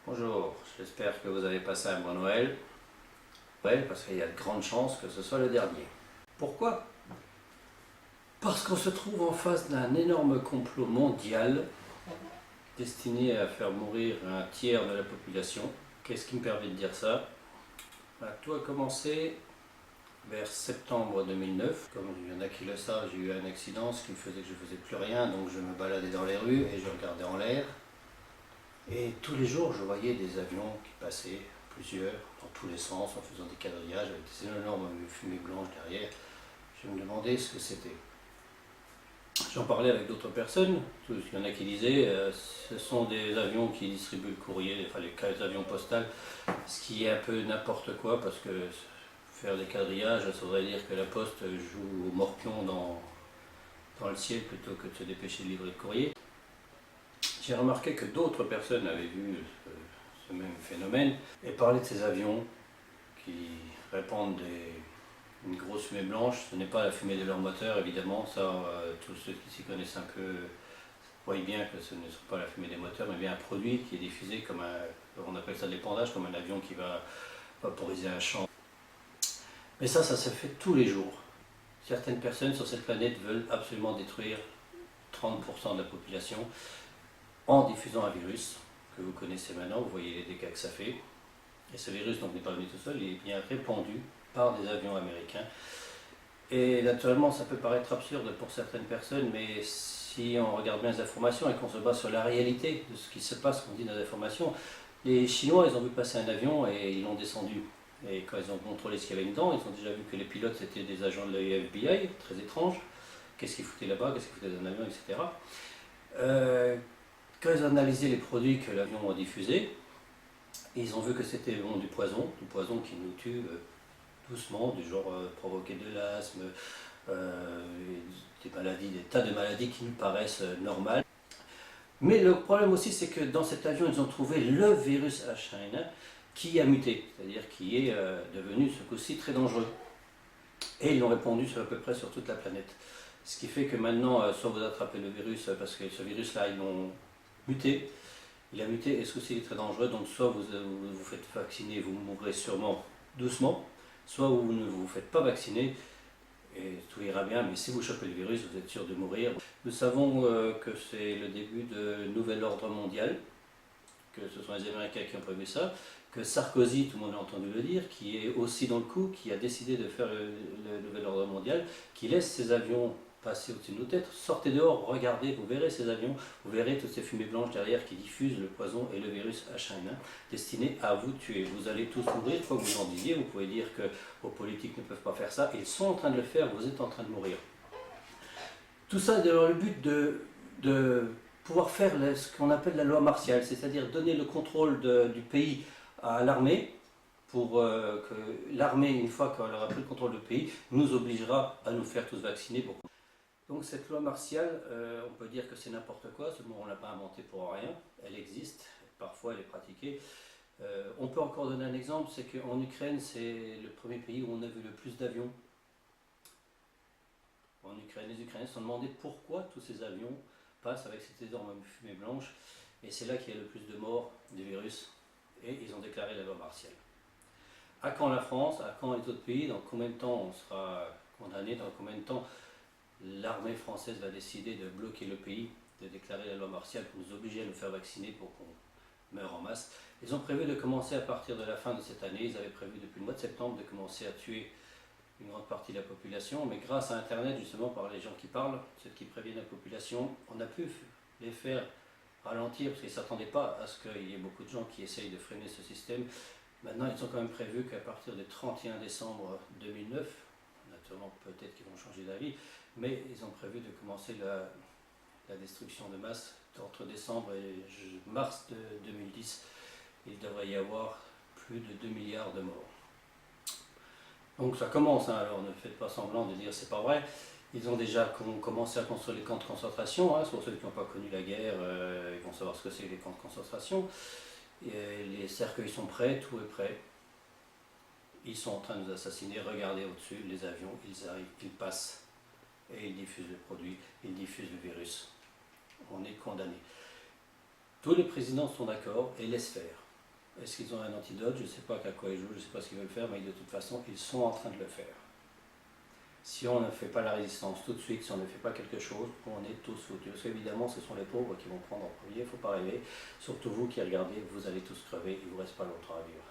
Bonjour, j'espère que vous avez passé un bon Noël. Noël parce qu'il y a de grandes chances que ce soit le dernier. Pourquoi? Parce qu'on se trouve en face d'un énorme complot mondial destiné à faire mourir un tiers de la population. Qu'est-ce qui me permet de dire ça? Tout a commencé vers septembre 2009. Comme il y en a qui le savent, j'ai eu un accident, ce qui me faisait que je ne faisais plus rien, donc je me baladais dans les rues et je regardais en l'air. Et tous les jours, je voyais des avions qui passaient, plusieurs, dans tous les sens, en faisant des quadrillages avec des énormes fumées blanches derrière. Je me demandais ce que c'était. J'en parlais avec d'autres personnes. Il y en a qui disaient ce sont des avions qui distribuent le courrier, enfin les avions postales, ce qui est un peu n'importe quoi, parce que faire des quadrillages, ça voudrait dire que la poste joue au morpion dans le ciel plutôt que de se dépêcher de livrer le courrier. J'ai remarqué que d'autres personnes avaient vu ce même phénomène et parlaient de ces avions qui répandent une grosse fumée blanche. Ce n'est pas la fumée de leur moteur, évidemment, ça, tous ceux qui s'y connaissent un peu voient bien que ce ne sont pas la fumée des moteurs, mais bien un produit qui est diffusé comme on appelle ça de l'épandage, comme un avion qui va vaporiser un champ. Mais ça se fait tous les jours. Certaines personnes sur cette planète veulent absolument détruire 30% de la population en diffusant un virus que vous connaissez maintenant, vous voyez les dégâts que ça fait. Et ce virus n'est pas venu tout seul, il est bien répandu par des avions américains. Et naturellement, ça peut paraître absurde pour certaines personnes, mais si on regarde bien les informations et qu'on se base sur la réalité de ce qui se passe, qu'on dit dans les informations, les Chinois, ils ont vu passer un avion et ils l'ont descendu. Et quand ils ont contrôlé ce qu'il y avait dedans, ils ont déjà vu que les pilotes c'était des agents de la FBI, très étranges. Qu'est-ce qu'ils foutaient là-bas, qu'est-ce qu'ils foutaient dans l'avion, etc. Quand ils ont analysé les produits que l'avion a diffusés, ils ont vu que c'était du poison qui nous tue doucement, du genre provoquer de l'asthme, des maladies, des tas de maladies qui nous paraissent normales. Mais le problème aussi, c'est que dans cet avion, ils ont trouvé le virus H1N1 qui a muté, c'est-à-dire qui est devenu ce coup-ci très dangereux. Et ils l'ont répandu à peu près sur toute la planète. Ce qui fait que maintenant, soit vous attrapez le virus, parce que ce virus-là, ils l'ont muté. Il a muté et ce coup-ci il est très dangereux, donc soit vous vous faites vacciner, vous mourrez sûrement doucement, soit vous ne vous faites pas vacciner et tout ira bien, mais si vous chopez le virus, vous êtes sûr de mourir. Nous savons que c'est le début de nouvel ordre mondial, que ce sont les Américains qui ont prévu ça, que Sarkozy, tout le monde a entendu le dire, qui est aussi dans le coup, qui a décidé de faire le nouvel ordre mondial, qui laisse ses avions passer au-dessus de nos têtes. Sortez dehors, regardez, vous verrez ces avions, vous verrez toutes ces fumées blanches derrière qui diffusent le poison et le virus H1N1 destiné à vous tuer. Vous allez tous mourir, quoi que vous en disiez, vous pouvez dire que vos politiques ne peuvent pas faire ça, ils sont en train de le faire, vous êtes en train de mourir. Tout ça dans le but de pouvoir faire ce qu'on appelle la loi martiale, c'est-à-dire donner le contrôle du pays à l'armée, pour que l'armée, une fois qu'elle aura pris le contrôle du pays, nous obligera à nous faire tous vacciner. Donc cette loi martiale, on peut dire que c'est n'importe quoi, ce mot on ne l'a pas inventé pour rien, elle existe, parfois elle est pratiquée. On peut encore donner un exemple, c'est qu'en Ukraine, c'est le premier pays où on a vu le plus d'avions. En Ukraine, les Ukrainiens se sont demandé pourquoi tous ces avions passent avec cette énorme fumée blanche, et c'est là qu'il y a le plus de morts du virus, et ils ont déclaré la loi martiale. À quand la France, à quand les autres pays, dans combien de temps on sera condamné, dans combien de temps l'armée française va décider de bloquer le pays, de déclarer la loi martiale pour nous obliger à nous faire vacciner pour qu'on meure en masse. Ils ont prévu de commencer à partir de la fin de cette année, ils avaient prévu depuis le mois de septembre de commencer à tuer une grande partie de la population, mais grâce à Internet, justement par les gens qui parlent, ceux qui préviennent la population, on a pu les faire ralentir parce qu'ils ne s'attendaient pas à ce qu'il y ait beaucoup de gens qui essayent de freiner ce système. Maintenant, ils ont quand même prévu qu'à partir du 31 décembre 2009, naturellement peut-être qu'ils vont changer d'avis, mais ils ont prévu de commencer la destruction de masse entre décembre et mars de 2010. Il devrait y avoir plus de 2 milliards de morts. Donc ça commence, hein, alors ne faites pas semblant de dire c'est pas vrai. Ils ont déjà commencé à construire les camps de concentration, hein, pour ceux qui n'ont pas connu la guerre, ils vont savoir ce que c'est les camps de concentration. Et les cercueils sont prêts, tout est prêt. Ils sont en train de nous assassiner, regardez au-dessus, les avions, ils arrivent, ils passent, et ils diffusent le produit, ils diffusent le virus. On est condamné. Tous les présidents sont d'accord et laissent faire. Est-ce qu'ils ont un antidote? Je ne sais pas à quoi ils jouent, je ne sais pas ce qu'ils veulent faire, mais de toute façon, ils sont en train de le faire. Si on ne fait pas la résistance tout de suite, si on ne fait pas quelque chose, on est tous foutus. Parce qu'évidemment, ce sont les pauvres qui vont prendre en premier, il ne faut pas rêver. Surtout vous qui regardez, vous allez tous crever, il ne vous reste pas longtemps à vivre.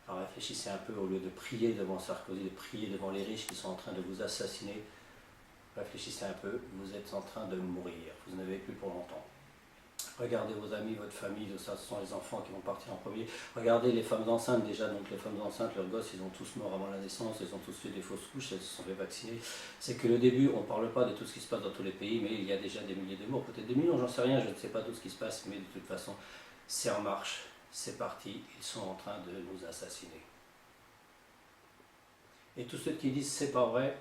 Alors réfléchissez un peu, au lieu de prier devant Sarkozy, de prier devant les riches qui sont en train de vous assassiner, réfléchissez un peu, vous êtes en train de mourir, vous n'avez plus pour longtemps. Regardez vos amis, votre famille, tout ça, ce sont les enfants qui vont partir en premier. Regardez les femmes enceintes déjà, donc les femmes enceintes, leurs gosses, ils ont tous mort avant la naissance, ils ont tous fait des fausses couches, elles se sont fait vacciner. C'est que le début, on ne parle pas de tout ce qui se passe dans tous les pays, mais il y a déjà des milliers de morts, peut-être des millions, j'en sais rien, je ne sais pas tout ce qui se passe, mais de toute façon, c'est en marche, c'est parti, ils sont en train de nous assassiner. Et tous ceux qui disent c'est pas vrai,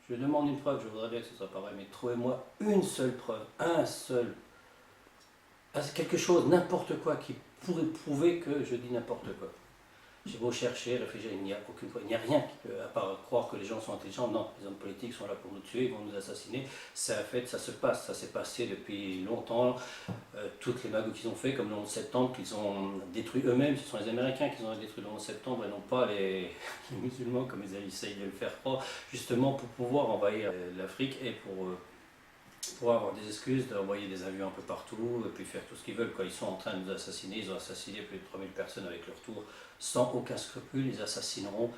je demande une preuve, je voudrais bien que ce soit pas vrai, mais trouvez-moi une seule preuve, quelque chose, n'importe quoi qui pourrait prouver que je dis n'importe quoi. J'ai beau chercher, réfléchir, il n'y a aucune preuve, il n'y a rien qui peut, à part croire que les gens sont intelligents. Non, les hommes politiques sont là pour nous tuer, ils vont nous assassiner. C'est un fait, ça se passe, ça s'est passé depuis longtemps. Toutes les magouilles qu'ils ont fait, comme le 11 septembre, qu'ils ont détruit eux-mêmes, ce sont les Américains qui ont détruit le 11 septembre et non pas les musulmans comme ils essayent de le faire croire, justement pour pouvoir envahir l'Afrique et pour avoir des excuses d'envoyer des avions un peu partout et puis faire tout ce qu'ils veulent. Quand ils sont en train de nous assassiner, ils ont assassiné plus de 3000 personnes avec leur tour, sans aucun scrupule. Ils assassineront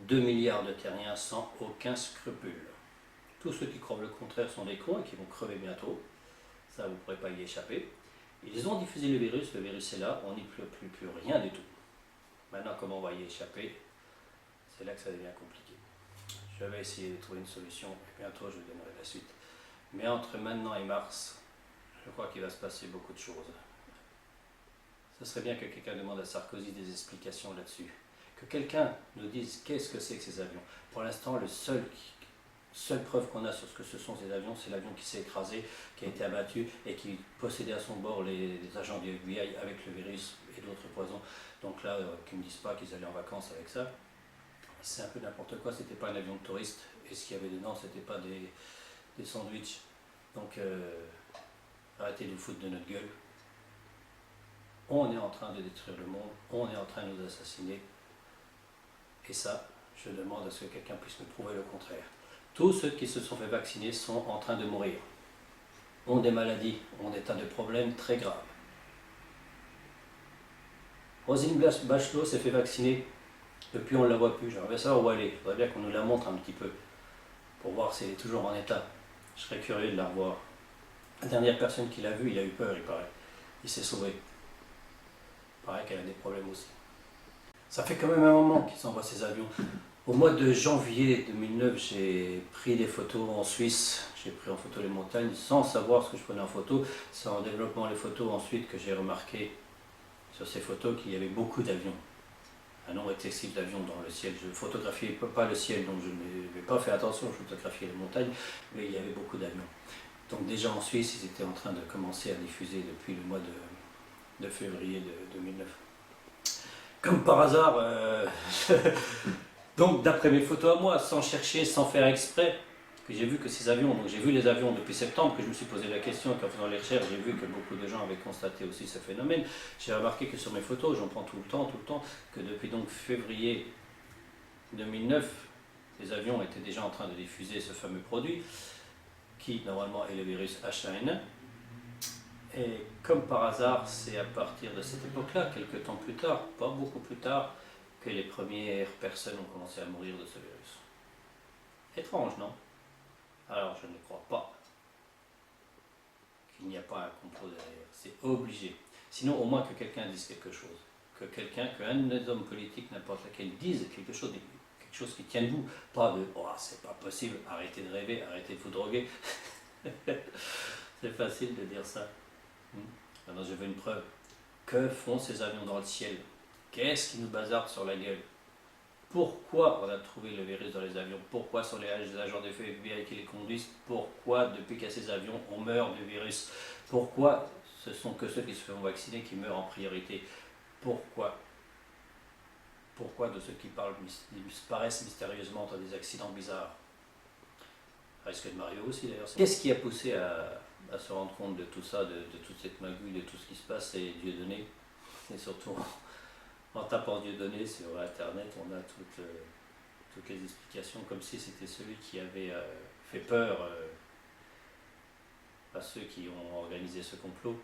2 milliards de terriens sans aucun scrupule. Tous ceux qui croient le contraire sont des cons et qui vont crever bientôt. Ça, vous ne pourrez pas y échapper. Ils ont diffusé le virus est là, on n'y peut plus rien du tout. Maintenant, comment on va y échapper? C'est là que ça devient compliqué. Je vais essayer de trouver une solution et bientôt je vous donnerai la suite. Mais entre maintenant et mars, je crois qu'il va se passer beaucoup de choses. Ce serait bien que quelqu'un demande à Sarkozy des explications là-dessus. Que quelqu'un nous dise qu'est-ce que c'est que ces avions. Pour l'instant, la seule preuve qu'on a sur ce que ce sont ces avions, c'est l'avion qui s'est écrasé, qui a été abattu et qui possédait à son bord les agents du FBI avec le virus et d'autres poisons. Donc là, qu'ils ne me disent pas qu'ils allaient en vacances avec ça. C'est un peu n'importe quoi, c'était pas un avion de touriste. Et ce qu'il y avait dedans, c'était pas des sandwichs. Donc arrêtez de vous foutre de notre gueule. On est en train de détruire le monde, on est en train de nous assassiner. Et ça, je demande à ce que quelqu'un puisse me prouver le contraire. Tous ceux qui se sont fait vacciner sont en train de mourir. Ont des maladies, ont des tas de problèmes très graves. Roselyne Bachelot s'est fait vacciner, depuis on ne la voit plus. J'aimerais bien savoir où elle est, il faudrait bien qu'on nous la montre un petit peu, pour voir si elle est toujours en état. Je serais curieux de la revoir. La dernière personne qui l'a vue, il a eu peur, il paraît. Il s'est sauvé. Il paraît qu'elle a des problèmes aussi. Ça fait quand même un moment qu'ils envoient ces avions. Au mois de janvier 2009, j'ai pris des photos en Suisse. J'ai pris en photo les montagnes sans savoir ce que je prenais en photo. C'est en développant les photos ensuite que j'ai remarqué sur ces photos qu'il y avait beaucoup d'avions. Un nombre excessif d'avions dans le ciel. Je ne photographiais pas le ciel, donc je n'avais pas fait attention, je photographiais les montagnes, mais il y avait beaucoup d'avions. Donc déjà en Suisse, ils étaient en train de commencer à diffuser depuis le mois de février 2009. Comme par hasard, donc d'après mes photos à moi, sans chercher, sans faire exprès, que j'ai vu que ces avions, donc j'ai vu les avions depuis septembre, que je me suis posé la question, qu'en faisant les recherches, j'ai vu que beaucoup de gens avaient constaté aussi ce phénomène. J'ai remarqué que sur mes photos, j'en prends tout le temps, que depuis donc février 2009, les avions étaient déjà en train de diffuser ce fameux produit, qui normalement est le virus H1N1. Et comme par hasard, c'est à partir de cette époque-là, quelques temps plus tard, pas beaucoup plus tard, que les premières personnes ont commencé à mourir de ce virus. Étrange, non? Alors je ne crois pas qu'il n'y a pas un complot derrière, c'est obligé. Sinon au moins que quelqu'un dise quelque chose, qu'un des hommes politiques, n'importe lequel, dise quelque chose qui tienne debout, pas de « oh c'est pas possible, arrêtez de rêver, arrêtez de vous droguer ». C'est facile de dire ça. Alors je veux une preuve. Que font ces avions dans le ciel? Qu'est-ce qui nous bazarde sur la gueule? Pourquoi on a trouvé le virus dans les avions? Pourquoi sont les agents des FBI qui les conduisent? Pourquoi, depuis qu'il y a ces avions, on meurt du virus? Pourquoi ce sont que ceux qui se font vacciner qui meurent en priorité? Pourquoi? Pourquoi de ceux qui disparaissent mystérieusement dans des accidents bizarres? Risque de Mario aussi d'ailleurs. Qu'est-ce qui a poussé à se rendre compte de tout ça, de toute cette magouille, de tout ce qui se passe? C'est Dieudonné. Et surtout en tapant Dieudonné sur internet, on a toutes les explications comme si c'était celui qui avait fait peur à ceux qui ont organisé ce complot.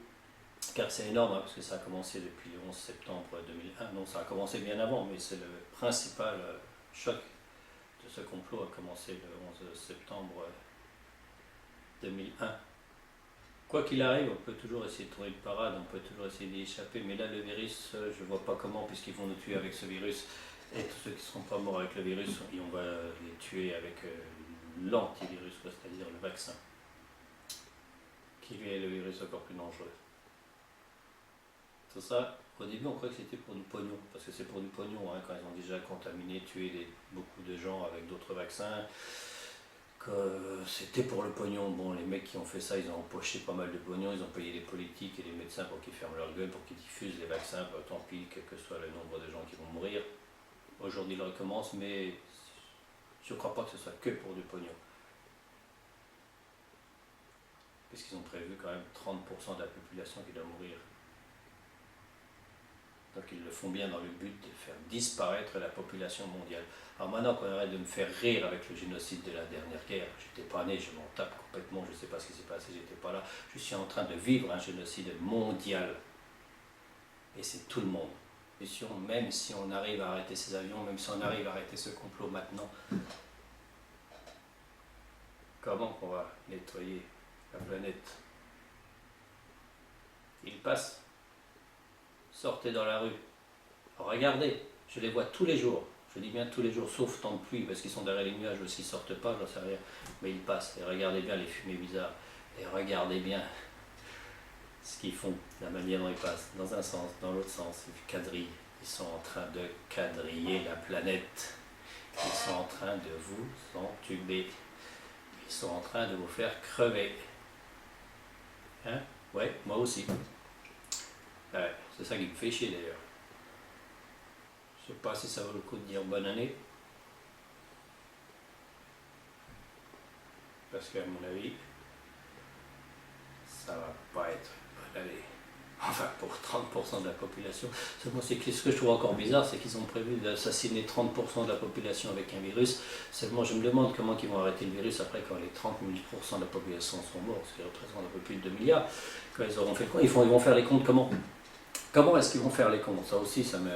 Car c'est énorme, hein, parce que ça a commencé depuis le 11 septembre 2001. Non, ça a commencé bien avant, mais c'est le principal choc de ce complot a commencé le 11 septembre 2001. Quoi qu'il arrive, on peut toujours essayer de trouver une parade, on peut toujours essayer d'y échapper, mais là le virus, je ne vois pas comment, puisqu'ils vont nous tuer avec ce virus, et tous ceux qui ne seront pas morts avec le virus, on va les tuer avec l'antivirus, c'est-à-dire le vaccin, qui lui est le virus encore plus dangereux. Tout ça, au début on croyait que c'était pour du pognon, parce que c'est pour du pognon, hein, quand ils ont déjà contaminé, tué beaucoup de gens avec d'autres vaccins, que c'était pour le pognon. Bon, les mecs qui ont fait ça, ils ont empoché pas mal de pognon, ils ont payé les politiques et les médecins pour qu'ils ferment leur gueule, pour qu'ils diffusent les vaccins, tant pis, quel que soit le nombre de gens qui vont mourir. Aujourd'hui, ils recommencent, mais je ne crois pas que ce soit que pour du pognon. Puisqu'ils ont prévu quand même 30% de la population qui doit mourir. Donc ils le font bien dans le but de faire disparaître la population mondiale. Alors maintenant qu'on arrête de me faire rire avec le génocide de la dernière guerre, j'étais pas né, je m'en tape complètement, je ne sais pas ce qui s'est passé, j'étais pas là. Je suis en train de vivre un génocide mondial. Et c'est tout le monde. Même si on arrive à arrêter ces avions, même si on arrive à arrêter ce complot maintenant, comment qu'on va nettoyer la planète? Il passe. Sortez dans la rue. Regardez, je les vois tous les jours. Je dis bien tous les jours, sauf temps de pluie, parce qu'ils sont derrière les nuages, ou s'ils ne sortent pas, j'en sais rien. Mais ils passent. Et regardez bien les fumées bizarres. Et regardez bien ce qu'ils font, la manière dont ils passent. Dans un sens, dans l'autre sens, ils quadrillent. Ils sont en train de quadriller la planète. Ils sont en train de vous entuber. Ils sont en train de vous faire crever. Hein? Ouais, moi aussi. Ouais, c'est ça qui me fait chier d'ailleurs. Je sais pas si ça vaut le coup de dire bonne année. Parce qu'à mon avis, ça va pas être bonne année. Enfin, pour 30% de la population. Seulement, ce que je trouve encore bizarre, c'est qu'ils ont prévu d'assassiner 30% de la population avec un virus. Seulement, je me demande comment ils vont arrêter le virus après quand les 30 000% de la population sont morts, ce qui représente un peu plus de 2 milliards. Quand ils auront fait le compte, ils vont faire les comptes comment? Comment est-ce qu'ils vont faire les comptes? Ça aussi, ça me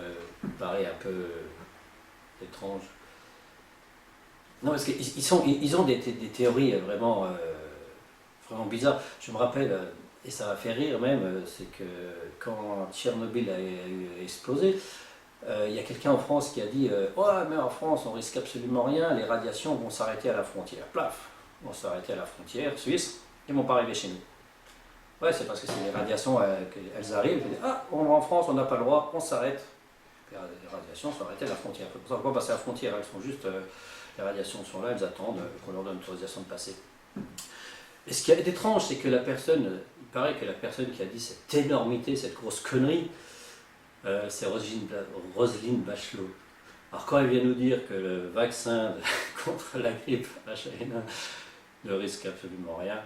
paraît un peu étrange. Non, parce qu'ils ont des théories vraiment bizarres. Je me rappelle, et ça m'a fait rire même, c'est que quand Tchernobyl a explosé, il y a quelqu'un en France qui a dit ouais, mais en France, on risque absolument rien, les radiations vont s'arrêter à la frontière. Plaf, vont s'arrêter à la frontière suisse, ils ne vont pas arriver chez nous. Ouais, c'est parce que c'est les radiations, elles arrivent, ah, on va en France, on n'a pas le droit, on s'arrête. Les radiations sont arrêtées à la frontière. On ne peut pas passer à la frontière, elles sont juste, les radiations sont là, elles attendent qu'on leur donne l'autorisation de passer. Et ce qui est étrange, c'est que la personne, il paraît que la personne qui a dit cette énormité, cette grosse connerie, c'est Roselyne Bachelot. Alors quand elle vient nous dire que le vaccin contre la grippe H1N1 ne risque absolument rien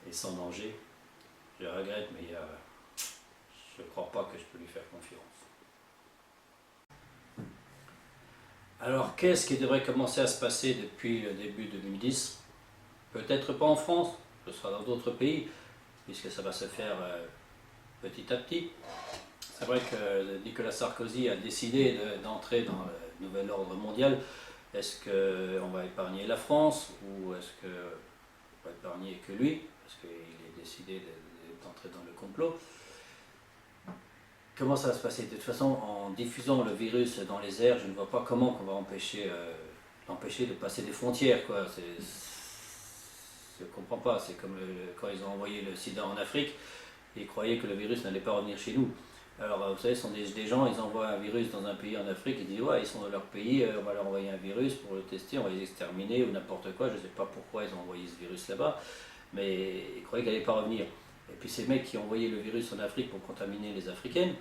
et sans danger, je regrette, mais je ne crois pas que je peux lui faire confiance. Alors qu'est-ce qui devrait commencer à se passer depuis le début 2010? Peut-être pas en France, ce sera dans d'autres pays, puisque ça va se faire petit à petit. C'est vrai que Nicolas Sarkozy a décidé d'entrer dans le nouvel ordre mondial. Est-ce qu'on va épargner la France ou est-ce qu'on va épargner que lui? Parce qu'il est décidé d'entrer dans le complot. Comment ça va se passer? De toute façon, en diffusant le virus dans les airs, je ne vois pas comment on va l'empêcher de passer des frontières, quoi. Je ne comprends pas. C'est comme quand ils ont envoyé le sida en Afrique, ils croyaient que le virus n'allait pas revenir chez nous. Alors, vous savez, ce sont des gens, ils envoient un virus dans un pays en Afrique, ils disent ouais, ils sont dans leur pays, on va leur envoyer un virus pour le tester, on va les exterminer ou n'importe quoi. Je ne sais pas pourquoi ils ont envoyé ce virus là-bas, mais ils croyaient qu'il n'allait pas revenir. Et puis ces mecs qui ont envoyé le virus en Afrique pour contaminer les Africaines,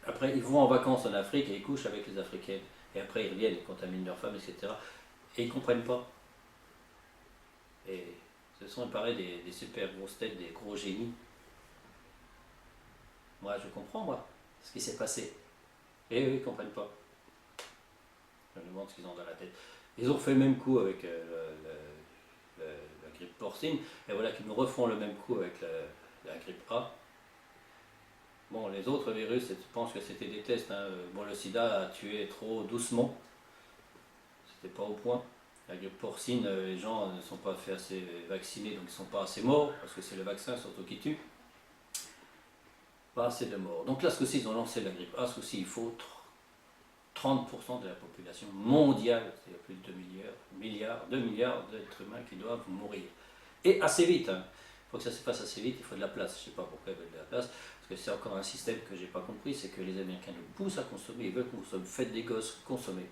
après ils vont en vacances en Afrique et ils couchent avec les Africaines. Et après ils reviennent, ils contaminent leurs femmes, etc. Et ils ne comprennent pas. Et ce sont, il paraît, des super grosses têtes, des gros génies. Moi, je comprends, moi. ce qui s'est passé. Et eux, ils ne comprennent pas. Je me demande ce qu'ils ont dans la tête. Ils ont fait le même coup avec la grippe porcine, et voilà qu'ils nous refont le même coup avec la grippe A. Bon, les autres virus, je pense que c'était des tests. Hein. Bon, le sida a tué trop doucement. C'était pas au point. La grippe porcine, les gens ne sont pas fait assez vaccinés, donc ils ne sont pas assez morts, parce que c'est le vaccin surtout qui tue. Pas assez de morts. Donc là, ce coup-ci, ils ont lancé la grippe A. Ce coup-ci, il faut 30% de la population mondiale, c'est-à-dire plus de 2 milliards d'êtres humains qui doivent mourir. Et assez vite. Hein. Il faut que ça se passe assez vite, il faut de la place. Je ne sais pas pourquoi ils veulent de la place, parce que c'est encore un système que je n'ai pas compris, c'est que les Américains nous poussent à consommer, ils veulent qu'on consomme. Faites des gosses, consommez.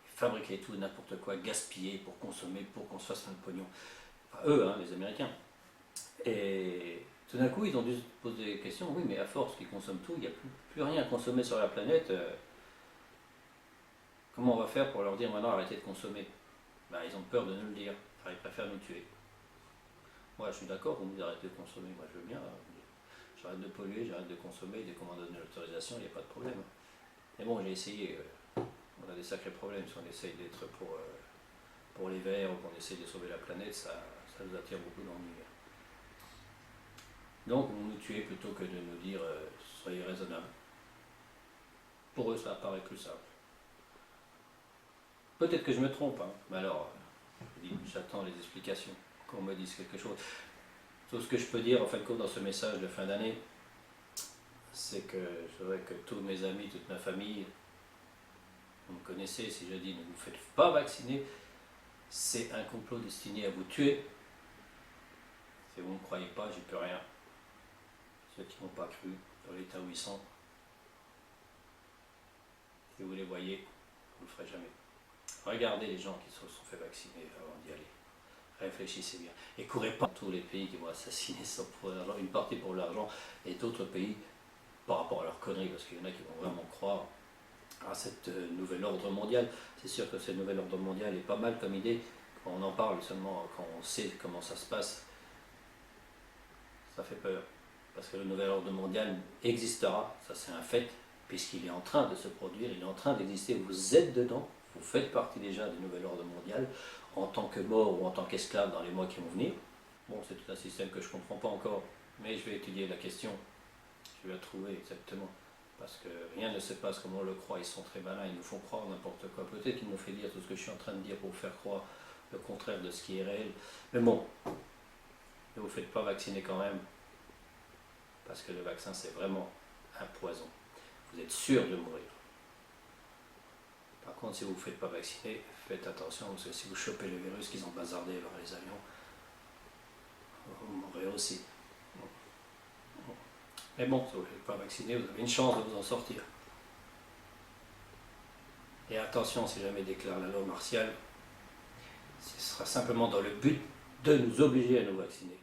Fabriquer tout, n'importe quoi, gaspiller pour consommer, pour qu'on se fasse un pognon. Enfin, eux, hein, les Américains. Et tout d'un coup, ils ont dû se poser des questions. Oui, mais à force qu'ils consomment tout, il n'y a plus rien à consommer sur la planète. Comment on va faire pour leur dire maintenant arrêtez de consommer? Ben, ils ont peur de nous le dire. Enfin, ils préfèrent nous tuer. Moi, je suis d'accord, vous nous arrêtez de consommer. Moi, je veux bien. J'arrête de polluer, j'arrête de consommer. Dès qu'on m'en donne l'autorisation, il n'y a pas de problème. Mais bon, j'ai essayé. On a des sacrés problèmes. Si on essaye d'être pour les verts ou qu'on essaye de sauver la planète, ça nous attire beaucoup d'ennuis. Donc, vous nous tuez plutôt que de nous dire soyez raisonnables. Pour eux, ça apparaît plus simple. Peut-être que je me trompe, hein. Mais alors, j'attends les explications, qu'on me dise quelque chose. Tout ce que je peux dire, en fin de compte, dans ce message de fin d'année, c'est que je voudrais que tous mes amis, toute ma famille, vous me connaissez, si je dis ne vous faites pas vacciner, c'est un complot destiné à vous tuer. Si vous ne croyez pas, j'y peux rien. Ceux qui n'ont pas cru, dans l'état où ils sont, si vous les voyez, vous ne le ferez jamais. Regardez les gens qui se sont fait vacciner avant d'y aller. Réfléchissez bien. Et courez pas dans tous les pays qui vont assassiner ça pour l'argent, une partie pour l'argent, et d'autres pays par rapport à leurs conneries, parce qu'il y en a qui vont vraiment croire à cette nouvel ordre mondial. C'est sûr que ce nouvel ordre mondial est pas mal comme idée, quand on en parle seulement, quand on sait comment ça se passe, ça fait peur. Parce que le nouvel ordre mondial existera, ça c'est un fait, puisqu'il est en train de se produire, il est en train d'exister, vous êtes dedans, vous faites partie déjà du nouvel ordre mondial, en tant que mort ou en tant qu'esclave dans les mois qui vont venir. Bon, c'est tout un système que je ne comprends pas encore, mais je vais étudier la question, je vais la trouver exactement, parce que rien ne se passe comme on le croit, ils sont très malins, ils nous font croire n'importe quoi, peut-être qu'ils nous font dire tout ce que je suis en train de dire pour faire croire le contraire de ce qui est réel, mais bon, ne vous faites pas vacciner quand même, parce que le vaccin c'est vraiment un poison, vous êtes sûr de mourir. Par contre, si vous ne vous faites pas vacciner, faites attention, parce que si vous chopez le virus qu'ils ont bazardé dans les avions, vous mourrez aussi. Mais bon, si vous ne vous faites pas vacciner, vous avez une chance de vous en sortir. Et attention, si jamais déclare la loi martiale, ce sera simplement dans le but de nous obliger à nous vacciner.